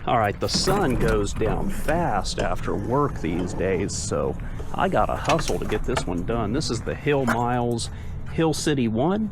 All right, the sun goes down fast after work these days, so I gotta hustle to get this one done. This is the Hillmiles Hill City 1.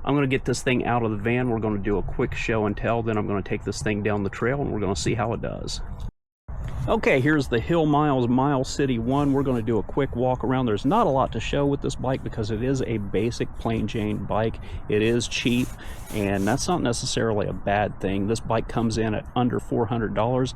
I'm gonna get this thing out of the van. We're gonna do a quick show and tell, then I'm gonna take this thing down the trail and we're gonna see how it does. Okay, here's the Hillmiles Milecity 1. We're going to do a quick walk around. There's not a lot to show with this bike because it is a basic plain Jane bike. It is cheap, and that's not necessarily a bad thing. This bike comes in at under $400.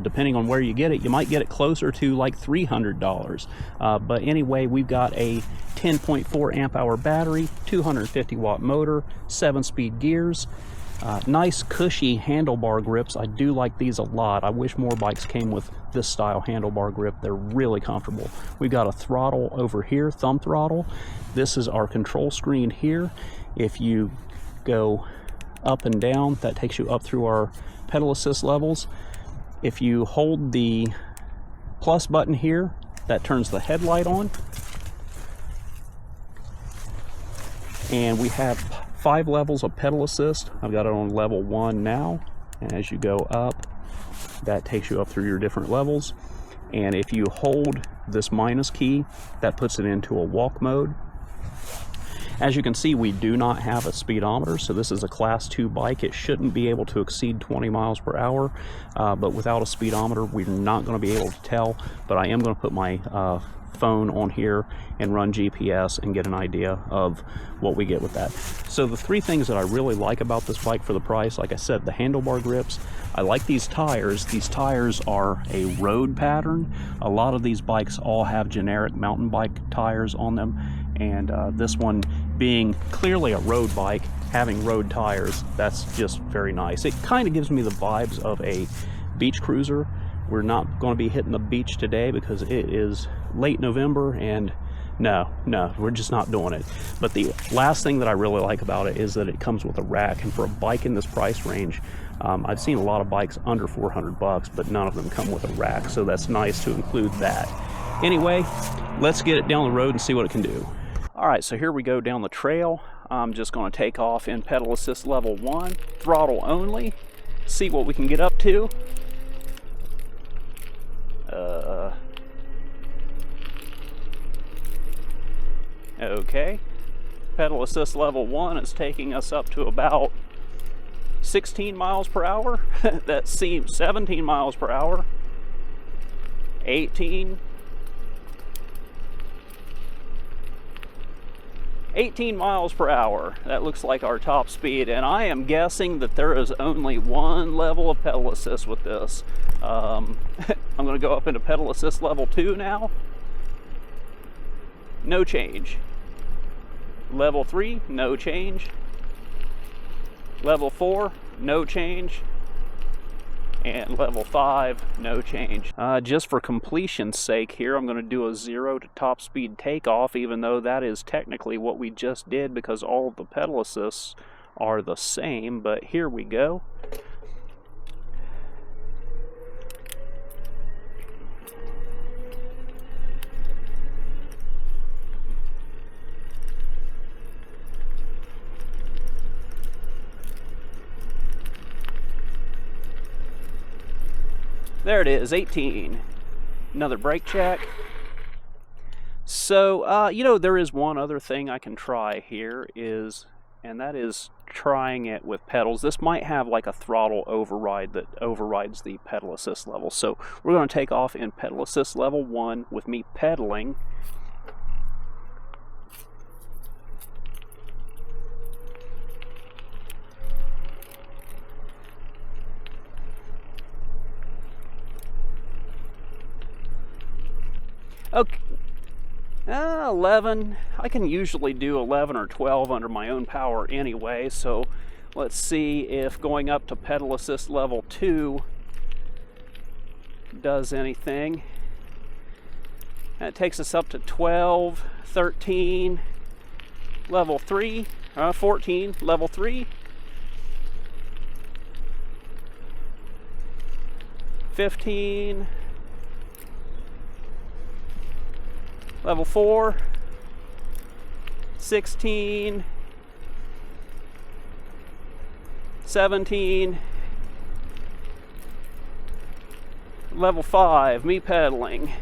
Depending on where you get it, you might get it closer to like $300. But anyway, we've got a 10.4 amp hour battery, 250 watt motor, 7-speed gears. Nice cushy handlebar grips. I do like these a lot. I wish more bikes came with this style handlebar grip. They're really comfortable. We've got a throttle over here, thumb throttle. This is our control screen here. If you go up and down, that takes you up through our pedal assist levels. If you hold the plus button here, that turns the headlight on. And we have 5 levels of pedal assist. I've got it on level 1 now, and as you go up, that takes you up through your different levels. And if you hold this minus key, that puts it into a walk mode. As you can see, we do not have a speedometer, so this is a class 2 bike. It shouldn't be able to exceed 20 miles per hour, but without a speedometer, we're not going to be able to tell. But I am going to put my phone on here and run GPS and get an idea of what we get with that. So the 3 things that I really like about this bike for the price, like I said, the handlebar grips. I like these tires. These tires are a road pattern. A lot of these bikes all have generic mountain bike tires on them, and this one being clearly a road bike, having road tires, that's just very nice. It kind of gives me the vibes of a beach cruiser. We're not going to be hitting the beach today because it is late November, and no, we're just not doing it. But the last thing that I really like about it is that it comes with a rack, and for a bike in this price range, I've seen a lot of bikes under 400 bucks, but none of them come with a rack, so that's nice to include that. Anyway, let's get it down the road and see what it can do. All right, so here we go down the trail. I'm just going to take off in pedal assist level 1, throttle only, see what we can get up to. Okay, pedal assist level 1 is taking us up to about 16 miles per hour. That seems 17 miles per hour, 18 miles per hour. That looks like our top speed, and I am guessing that there is only 1 level of pedal assist with this. I'm going to go up into pedal assist level 2 now. No change. Level 3, no change. Level 4, no change. And level 5, no change. Just for completion's sake here, I'm going to do a 0 to top speed takeoff, even though that is technically what we just did because all of the pedal assists are the same. But here we go. There it is, 18. Another brake check. So, you know, there is one other thing I can try here and that is trying it with pedals. This might have like a throttle override that overrides the pedal assist level. So we're going to take off in pedal assist level 1 with me pedaling. Okay, 11. I can usually do 11 or 12 under my own power anyway, so let's see if going up to pedal assist level 2 does anything. That takes us up to 12, 13, level 3, 14, level 3, 15, level 4, 16, 17, Level 5, me pedaling.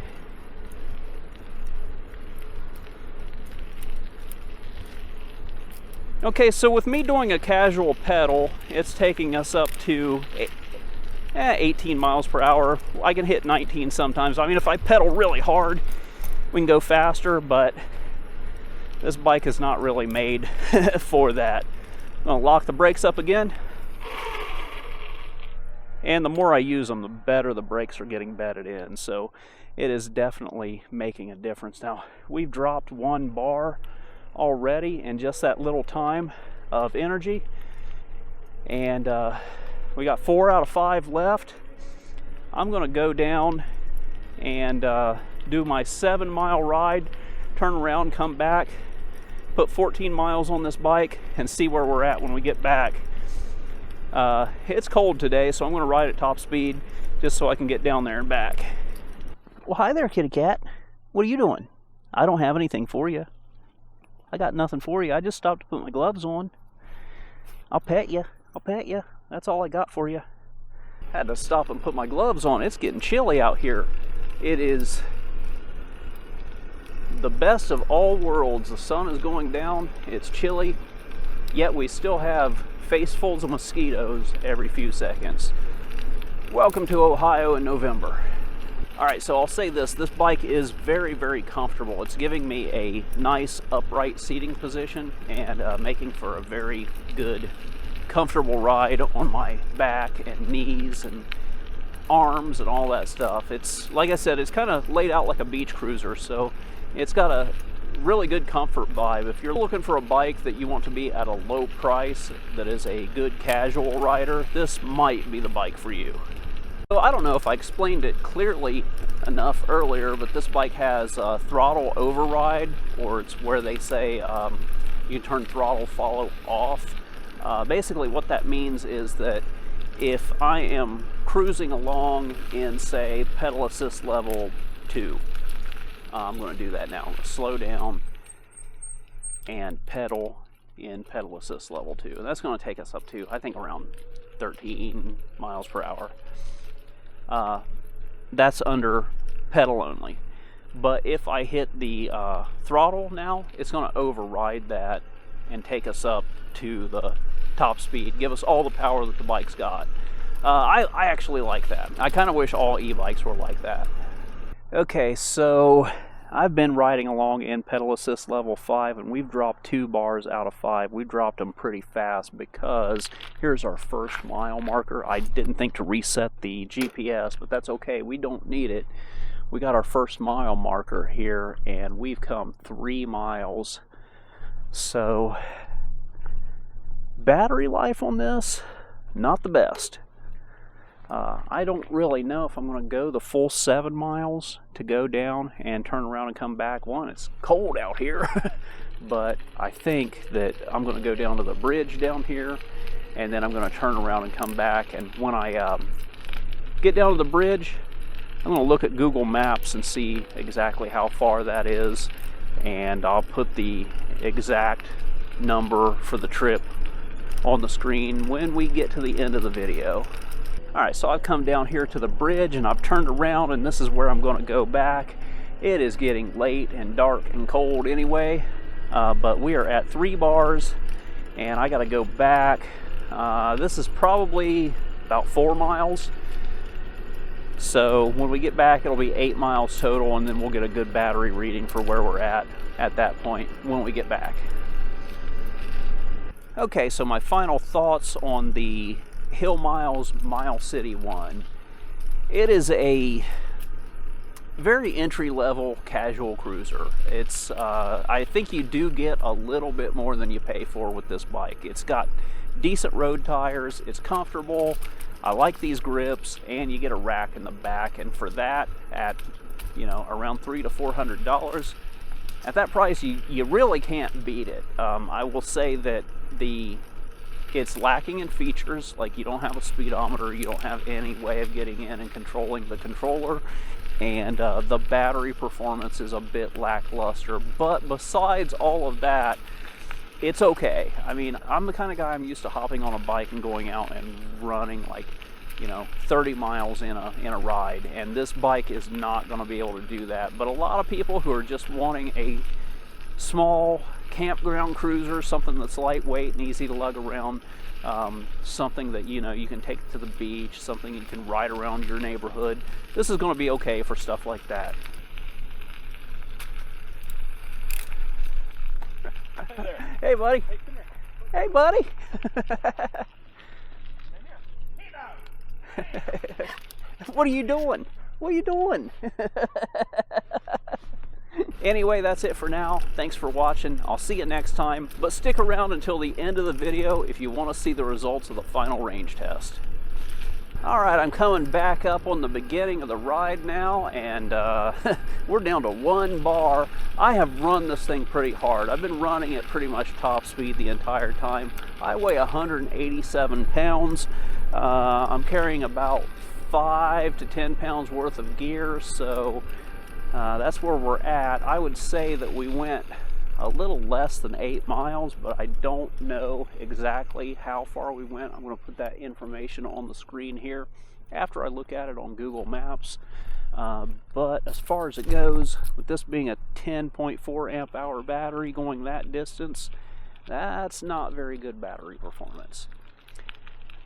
Okay, so with me doing a casual pedal, it's taking us up to 18 miles per hour. I can hit 19 sometimes. I mean, if I pedal really hard, we can go faster, but this bike is not really made for that. I'm gonna lock the brakes up again. And the more I use them, the better the brakes are getting bedded in. So it is definitely making a difference. Now, we've dropped 1 bar already in just that little time of energy. And we got 4 out of 5 left. I'm gonna go down and do my 7-mile ride, turn around, come back, put 14 miles on this bike, and see where we're at when we get back. It's cold today, so I'm going to ride at top speed just so I can get down there and back. Well, hi there, kitty cat. What are you doing? I don't have anything for you. I got nothing for you. I just stopped to put my gloves on. I'll pet you. I'll pet you. That's all I got for you. Had to stop and put my gloves on. It's getting chilly out here. It is the best of all worlds. The sun is going down. It's chilly, yet we still have facefuls of mosquitoes every few seconds. Welcome to Ohio in November. All right, so I'll say this bike is very, very comfortable. It's giving me a nice upright seating position and making for a very good, comfortable ride on my back and knees and arms and all that stuff. It's, like I said, it's kind of laid out like a beach cruiser, so it's got a really good comfort vibe. If you're looking for a bike that you want to be at a low price, that is a good casual rider, this might be the bike for you. So I don't know if I explained it clearly enough earlier, but this bike has throttle override, or it's where they say you turn throttle follow off. Basically what that means is that if I am cruising along in, say, pedal assist level 2, I'm going to do that now. I'm going to slow down and pedal in pedal assist level 2. And that's going to take us up to, I think, around 13 miles per hour. That's under pedal only. But if I hit the throttle now, it's going to override that and take us up to the top speed, give us all the power that the bike's got. I actually like that. I kind of wish all e-bikes were like that. Okay, so I've been riding along in pedal assist level 5, and we've dropped 2 bars out of 5. We dropped them pretty fast because here's our first mile marker. I didn't think to reset the GPS, but that's okay. We don't need it. We got our first mile marker here, and we've come 3 miles. So battery life on this, not the best. I don't really know if I'm going to go the full 7 miles to go down and turn around and come back. One, it's cold out here, but I think that I'm going to go down to the bridge down here, and then I'm going to turn around and come back. And when I get down to the bridge, I'm going to look at Google Maps and see exactly how far that is, and I'll put the exact number for the trip on the screen when we get to the end of the video. Alright, so I've come down here to the bridge and I've turned around, and this is where I'm going to go back. It is getting late and dark and cold anyway, but we are at 3 bars and I got to go back. This is probably about 4 miles. So when we get back, it'll be 8 miles total, and then we'll get a good battery reading for where we're at that point when we get back. Okay, so my final thoughts on the Hillmiles Milecity one. It is a very entry-level casual cruiser. It's I think you do get a little bit more than you pay for with this bike. It's got decent road tires, it's comfortable, I like these grips, and you get a rack in the back, and for that, at around $300 to $400, at that price you really can't beat it. I will say that it's lacking in features, like you don't have a speedometer, you don't have any way of getting in and controlling the controller, and the battery performance is a bit lackluster. But besides all of that, it's okay. I mean, I'm the kind of guy, I'm used to hopping on a bike and going out and running like you know, 30 miles in a ride, and this bike is not going to be able to do that. But a lot of people who are just wanting a small campground cruiser, something that's lightweight and easy to lug around, something that, you know, you can take to the beach, something you can ride around your neighborhood, this is going to be okay for stuff like that. Hey buddy. Hey, come here. Hey buddy. What are you doing? What are you doing? Anyway, that's it for now. Thanks for watching. I'll see you next time, but stick around until the end of the video if you want to see the results of the final range test. Alright, I'm coming back up on the beginning of the ride now, and we're down to 1 bar. I have run this thing pretty hard. I've been running at pretty much top speed the entire time. I weigh 187 pounds. I'm carrying about 5 to 10 pounds worth of gear, so that's where we're at. I would say that we went a little less than 8 miles, but I don't know exactly how far we went. I'm going to put that information on the screen here after I look at it on Google Maps. But as far as it goes, with this being a 10.4 amp hour battery going that distance, that's not very good battery performance.